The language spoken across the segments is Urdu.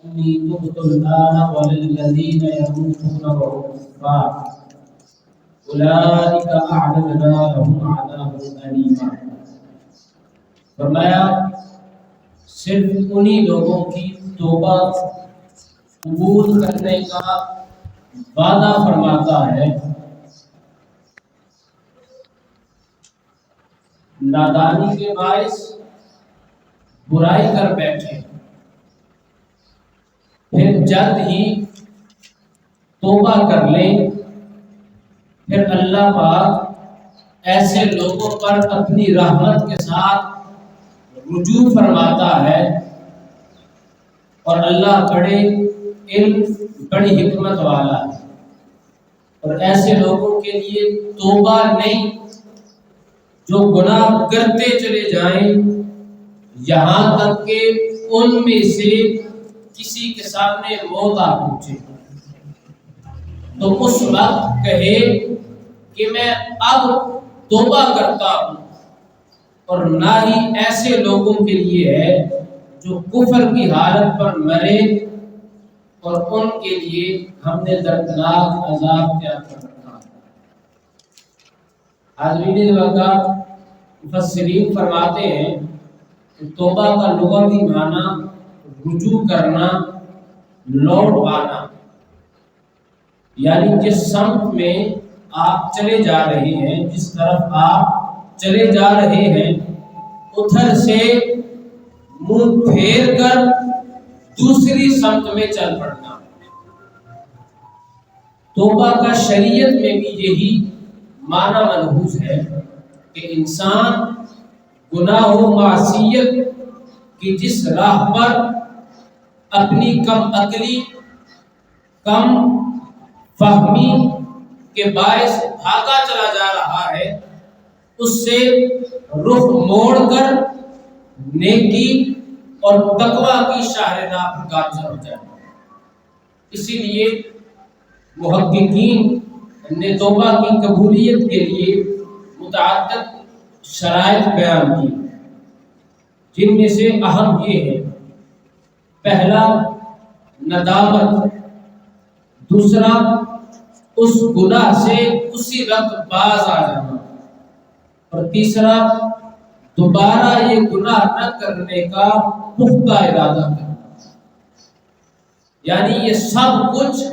إني تبت الآن وللذين يموتون وهم كفار أولئك أعتدنا لهم عذابا أليما۔ فرمایا صرف انہی لوگوں کی توبہ قبول کرنے کا وعدہ فرماتا ہے نادانی کے باعث برائی کر بیٹھے، پھر جلد ہی توبہ کر لیں، پھر اللہ پاک ایسے لوگوں پر اپنی رحمت کے ساتھ رجوع فرماتا ہے، اور اللہ بڑے علم بڑی حکمت والا ہے، اور ایسے لوگوں کے لیے توبہ نہیں جو گناہ کرتے چلے جائیں یہاں تک کہ ان میں سے کسی کے سامنے موت آ پہنچے تو اس وقت کہے کہ میں اب توبہ کرتا ہوں، اور نہ ہی ایسے لوگوں کے لیے ہے جو کفر کی حالت پر مرے اور ان کے لیے ہم نے دردناک عذاب تیار کر رکھا۔ حاضرین وقت مفسرین فرماتے ہیں کہ توبہ کا لغوی معنی رجوع کرنا، لوٹ آنا، یعنی جس سمت میں آپ چلے جا رہے ہیں، جس طرف آپ چلے جا رہے ہیں ادھر سے منہ پھیر کر دوسری سمت میں چل پڑنا۔ توبہ کا شریعت میں بھی یہی معنی ملحوظ ہے کہ انسان گناہ و معصیت کی جس راہ پر اپنی کم عقلی، کم فہمی کے باعث بھاگا چلا جا رہا ہے اس سے رخ موڑ کر نیکی اور تقوی کی شاہراہ پر گامزن ہو جائے۔ اسی لیے محققین نے توبہ کی قبولیت کے لیے متعدد شرائط بیان کی، جن میں سے اہم یہ ہے: پہلا ندامت، دوسرا اس گناہ سے اسی وقت باز آ جانا، اور تیسرا دوبارہ یہ گناہ نہ کرنے کا پختہ ارادہ کرنا۔ یعنی یہ سب کچھ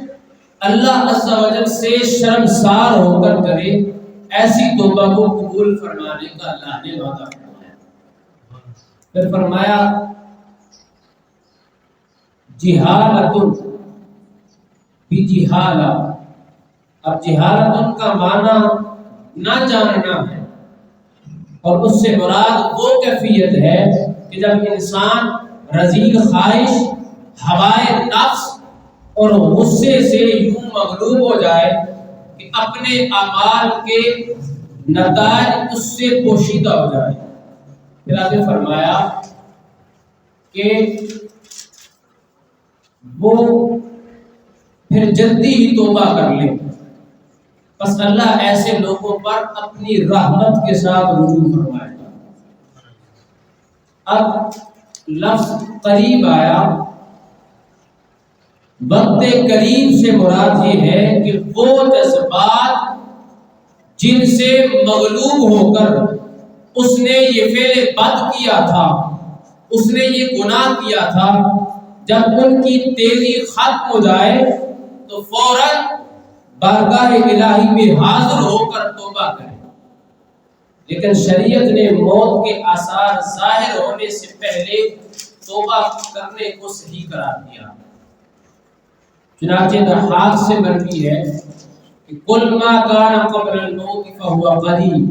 اللہ عز و جل سے شرمسار ہو کر کرے، ایسی توبہ کو قبول فرمانے کا اللہ نے وعدہ فرمایا۔ پھر فرمایا جہالت بجہالہ۔ اب جہالت کا معنی نہ جاننا ہے، اور اس سے مراد وہ کیفیت ہے کہ جب انسان رذیل خواہش، ہوائے نفس اور غصے سے یوں مغلوب ہو جائے کہ اپنے اعمال کے نتائج اس سے پوشیدہ ہو جائے۔ پھر آگے فرمایا کہ وہ پھر جلدی ہی توبہ کر لے، بس اللہ ایسے لوگوں پر اپنی رحمت کے ساتھ رجوع فرمائے گا۔ اب لفظ قریب آیا، وقت قریب سے مراد یہ ہے کہ وہ جذبات جن سے مغلوب ہو کر اس نے یہ فعل بد کیا تھا، اس نے یہ گناہ کیا تھا، جب ان کی تیزی ختم ہو جائے تو فوراً بارگاہ الہی میں حاضر ہو کر توبہ کرے۔ لیکن شریعت نے موت کے آثار ظاہر ہونے سے پہلے توبہ کرنے کو صحیح قرار دیا۔ چنانچہ ضحاک سے مروی ہے کہ کل ما کان قبل الموت فهو قریب،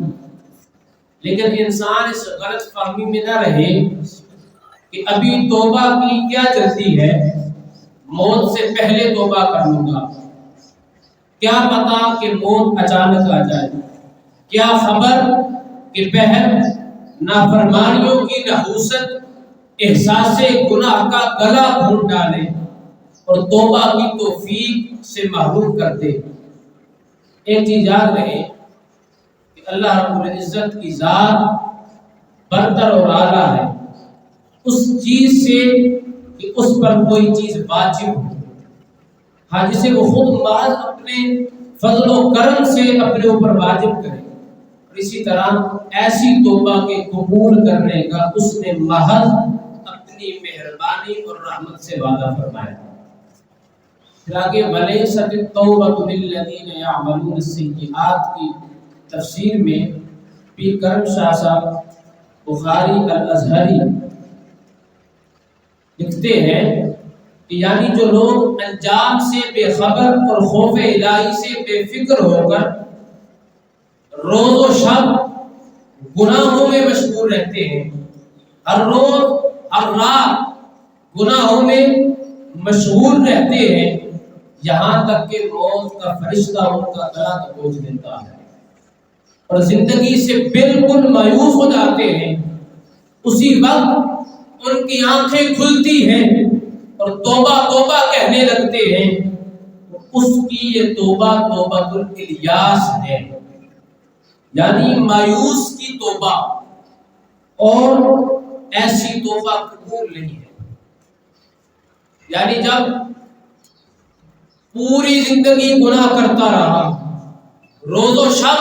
لیکن انسان اس غلط فہمی میں نہ رہے کہ ابھی توبہ کی کیا جلدی ہے، موت سے پہلے توبہ کر لوں گا، کیا پتا کہ موت اچانک آ جائے، کیا خبر کہ بہر نافرمانیوں کی نحوست احساس گناہ کا گلا گھونٹ ڈالے اور توبہ کی توفیق سے محروم کر دے۔ ایک چیز یاد رہے کہ اللہ رب العزت کی ذات برتر اور اعلیٰ ہے، اس چیز سے کہ کہ اس پر کوئی چیز واجب ہو، ہاں جسے وہ خود محض اپنے فضل و کرم سے اپنے اوپر واجب کرے، اور اسی طرح ایسی توبہ کے قبول کرنے کا اس نے محض اپنی مہربانی اور رحمت سے وعدہ فرمایا۔ پھر آگے وَلَيْسَتِ التَّوْبَةُ لِلَّذِينَ يَعْمَلُونَ السَّيِّئَاتِ کی تفسیر میں پیر کرم شاہ صاحب بخاری الازہری لکھتے ہیں کہ یعنی جو لوگ انجام سے بے خبر اور خوف الہی سے بے فکر ہو کر روز و شب گناہوں میں مشغول رہتے ہیں، ہر روز ہر رات گناہوں میں مشغول رہتے ہیں، یہاں تک کہ موت کا فرشتہ ان کا گلا دبوچ دیتا ہے اور زندگی سے بالکل مایوس ہو جاتے ہیں، اسی وقت ان کی آنکھیں کھلتی ہیں اور توبہ توبہ کہنے لگتے ہیں، اس کی یہ توبہ توبۃ الیاس ہے، یعنی مایوس کی توبہ، اور ایسی توبہ قبول نہیں ہے۔ یعنی جب پوری زندگی گناہ کرتا رہا، روز و شب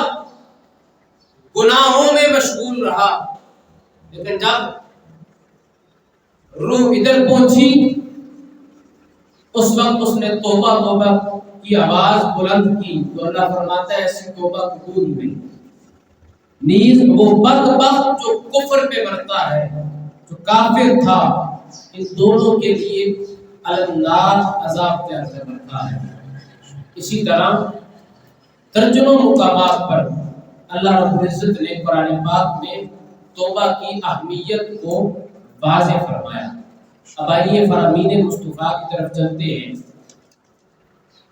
گناہوں میں مشغول رہا، لیکن جب روح ادھر پہنچی اس وقت اس نے توبہ توبہ کی آواز بلند کی تو اللہ فرماتا ہے ایسی توبہ قبول نہیں۔ نیز وہ بدبخت جو کفر پہ مرتا ہے، جو کافر تھا، ان دونوں کے لیے النار عذاب کے اندر مرتا ہے۔ اسی طرح درجنوں مقامات پر اللہ رب العزت نے قرآن پاک میں توبہ کی اہمیت کو واضح فرمایا۔ اب آئیے فرامین مصطفیٰ کی طرف چلتے ہیں۔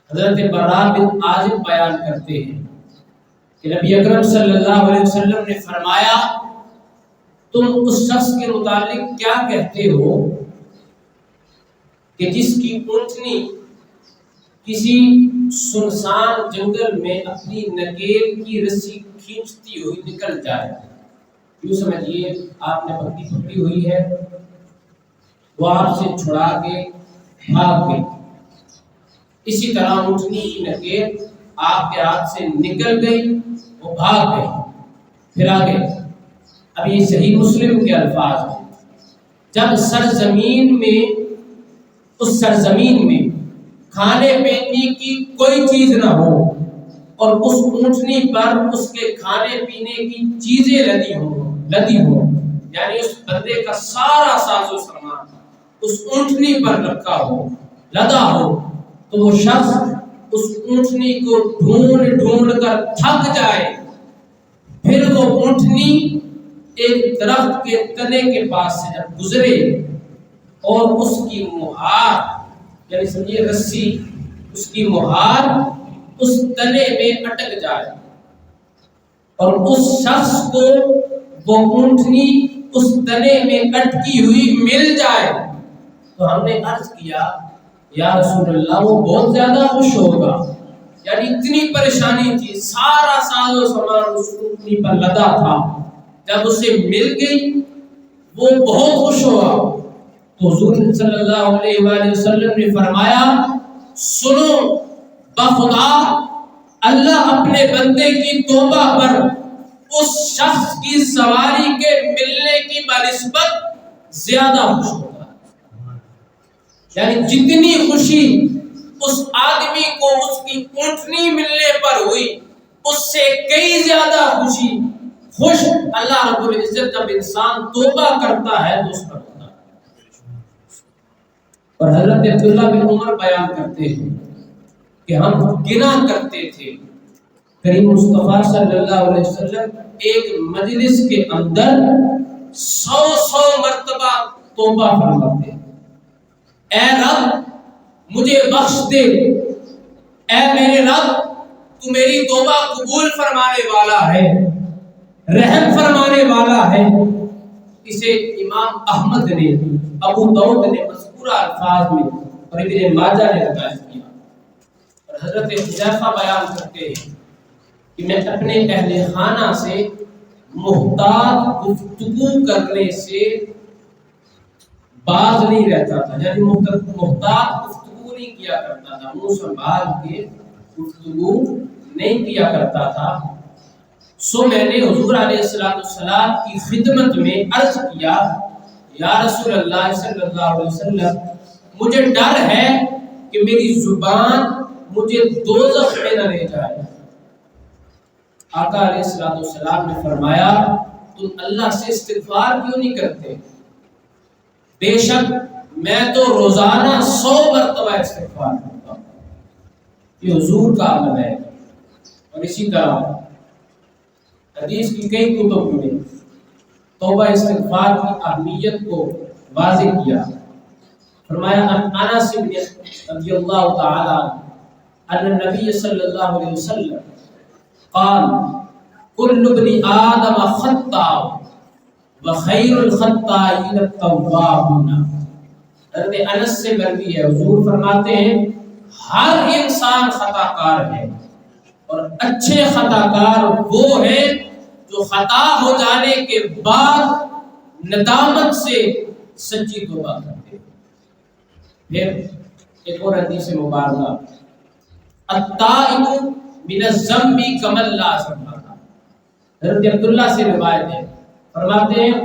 حضرت براء بن عازب بیان کرتے ہیں کہ نبی اکرم صلی اللہ علیہ وسلم نے فرمایا تم اس شخص کے متعلق کیا کہتے ہو کہ جس کی اونٹنی کسی سنسان جنگل میں اپنی نکیل کی رسی کھینچتی ہوئی نکل جائے، یوں سمجھیے آپ نے بکری پکڑی ہوئی ہے، وہ آپ سے چھڑا کے بھاگ گئی، اسی طرح اونٹنی کی نکیل آپ کے ہاتھ سے نکل گئی، وہ بھاگ گئی۔ پھر آگے اب یہ صحیح مسلم کے الفاظ ہیں، جب سرزمین میں اس سرزمین میں کھانے پینے کی کوئی چیز نہ ہو اور اس اونٹنی پر اس کے کھانے پینے کی چیزیں لدی ہو، یعنی اس بندے کا سارا ساز و سامان اس اونٹنی پر رکھا ہو، لدا ہو، تو وہ شخص اس اونٹنی کو ڈھونڈ ڈھونڈ کر تھک جائے، پھر وہ اونٹنی ایک درخت کے تنے کے پاس سے جب گزرے اور اس کی مہار یعنی سمجھیے رسی، اس کی مہار اس تنے میں اٹک جائے اور اس شخص کو وہ اونٹنی اس تنے میں اٹکی ہوئی مل جائے، تو ہم نے عرض کیا یا رسول اللہ وہ بہت زیادہ خوش ہوگا، یعنی اتنی پریشانی تھی، سارا ساز و سامان اس اونٹنی پر لدا تھا، جب اسے مل گئی وہ بہت خوش ہوا۔ تو حضور صلی اللہ علیہ وآلہ وسلم نے فرمایا سنو بخدا اللہ اپنے بندے کی توبہ پر اس شخص کی سواری کے ملنے کی بنسبت زیادہ خوش ہوتا ہے، یعنی جتنی خوشی اس آدمی کو اس کی اونٹنی ملنے پر ہوئی اس سے کئی زیادہ خوش اللہ رب العزت جب انسان توبہ کرتا ہے تو اس پر ہوتا ہے۔ اور حضرت عبداللہ بن عمر بیان کرتے ہیں کہ ہم گنا کرتے تھے، کریم مصطفیٰ صلی اللہ علیہ وسلم ایک مجلس کے اندر 100 مرتبہ توبہ فرماتے، اے رب مجھے بخش دے، اے میرے رب تو میری توبہ قبول فرمانے والا ہے، رحم فرمانے والا ہے۔ اسے امام احمد نے، ابو داؤد نے مذکورہ الفاظ میں اور ابن ماجہ نے روایت کیا۔ اور حضرت حذیفہ بیان کرتے ہیں کہ میں اپنے اہل خانہ سے محتاط گفتگو کرنے سے باز نہیں رہتا تھا، یعنی محتاط گفتگو نہیں کیا کرتا تھا، منہ سنبھال کے گفتگو نہیں کیا کرتا تھا۔ سو میں نے حضور علیہ السلام کی خدمت میں عرض کیا، یا رسول اللہ صلی اللہ علیہ وسلم، مجھے ڈر ہے کہ میری زبان مجھے دوزخ میں نہ لے جائے۔ آقا علیہ السلام نے فرمایا، تم اللہ سے استغفار کیوں نہیں کرتے؟ بے شک میں تو روزانہ 100 مرتبہ استغفار کرتا ہوں۔ یہ حضور کا عمل ہے۔ اور اسی طرح حدیث کی کئی کتب میں توبہ استغفار کی اہمیت کو واضح کیا۔ فرمایا، انس بن رضی اللہ تعالی عنہ ان النبی صلی اللہ علیہ وسلم قال کل ابن آدم خطاء وخیر الخطائین التوابون۔ حضرت انس سے مروی ہے، حضور فرماتے ہیں ہر انسان خطا کار ہے، اور اچھے خطا کار وہ ہیں جو خطا ہو جانے کے بعد ندامت سے سچی توبہ کرتے ہیں۔ پھر ایک اور حدیث مبارکہ، التائب من الذنب کمن لا ذنب لہ۔ حضرت عبداللہ سے روایت ہے، فرماتے ہیں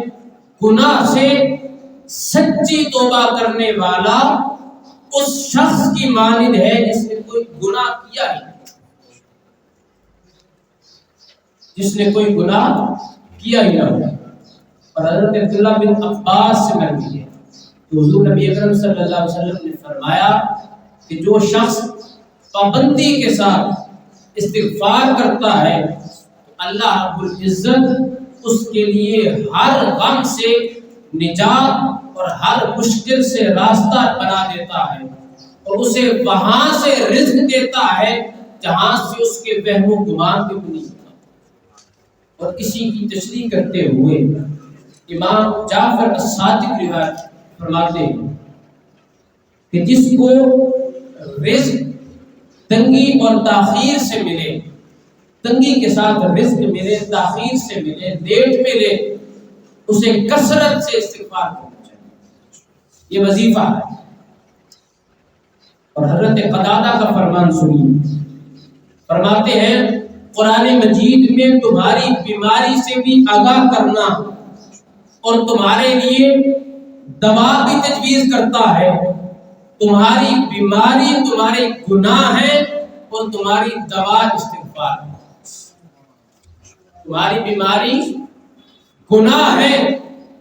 گناہ سے سچی توبہ کرنے والا اس شخص کی مانند ہے جس نے کوئی گناہ کیا ہی نہیں، جس نے کوئی گناہ کیا ہی نہ ہو۔ اور حضرت عبداللہ بن عباس سے مروی ہے کہ حضور نبی اکرم صلی اللہ علیہ وسلم نے فرمایا کہ جو شخص پابندی کے ساتھ استغفار کرتا ہے تو اللہ رب العزت اس کے لیے ہر غم سے نجات اور ہر مشکل سے راستہ بنا دیتا ہے، اور اسے وہاں سے رزق دیتا ہے جہاں سے اس کے وہم و گمان بھی نہیں ہوتا۔ اور اسی کی تشریح کرتے ہوئے امام جعفر الصادق روایت فرماتے ہیں کہ جس کو رزق تنگی اور تاخیر سے ملے، تنگی کے ساتھ رزق ملے، تاخیر سے ملے، لیٹ ملے، اسے کثرت سے استغفار کرنا چاہیے، یہ وظیفہ ہے۔ اور حضرت قتادہ کا فرمان سنیے، فرماتے ہیں قرآن مجید میں تمہاری بیماری سے بھی آگاہ کرنا اور تمہارے لیے دوا بھی تجویز کرتا ہے۔ تمہاری بیماری تمہارے گناہ ہے اور تمہاری دوا استغفار ہے۔ تمہاری بیماری گناہ ہے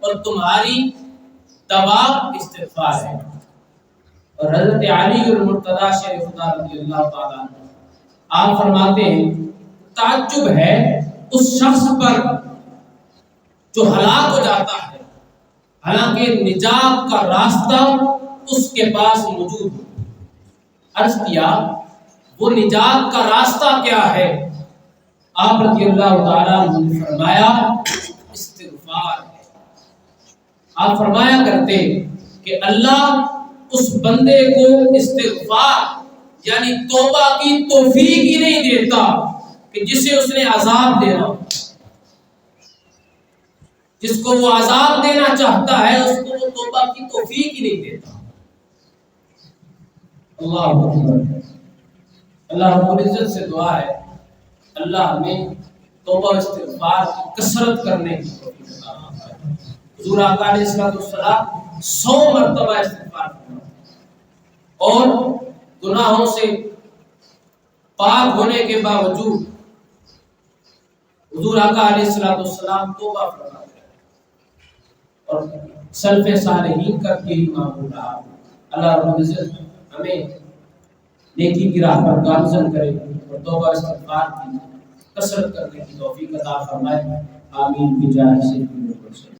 اور تمہاری دوا استغفار ہے۔ اور حضرت علی المرتضی شریف خدا رضی اللہ تعالیٰ عنہ آپ فرماتے ہیں تعجب ہے اس شخص پر جو ہلاک ہو جاتا ہے حالانکہ نجات کا راستہ اس کے پاس موجود ہے۔ عرض کیا وہ نجات کا راستہ کیا ہے؟ آپ رضی اللہ تعالیٰ عنہ نے فرمایا استغفار ہے۔ آپ فرمایا کرتے کہ اللہ اس بندے کو استغفار یعنی توبہ کی توفیق ہی نہیں دیتا کہ جسے اس نے عذاب دینا، جس کو وہ عذاب دینا چاہتا ہے اس کو وہ توبہ کی توفیق ہی نہیں دیتا۔ اللہ اکبر۔ اللہ رب العزت سے دعا ہے اللہ ہمیں توبہ و استغفار کی کثرت کرنے کی توفیق عطا فرمائے۔ حضور آقا علیہ السلام 100 مرتبہ استغفار کرنا اور گناہوں سے پاک ہونے کے باوجود حضور آقا علیہ السلام توبہ فرماتے ہیں اور سلف صالحین کا یہی معمول رہا۔ اللہ رب العزت ہمیں نیکی کی راہ پر گامزن کرے اور توبہ استغفار کی کثرت کرنے کی توفیق عطا فرمائے۔ آمین بجاہ سیدنا محمد۔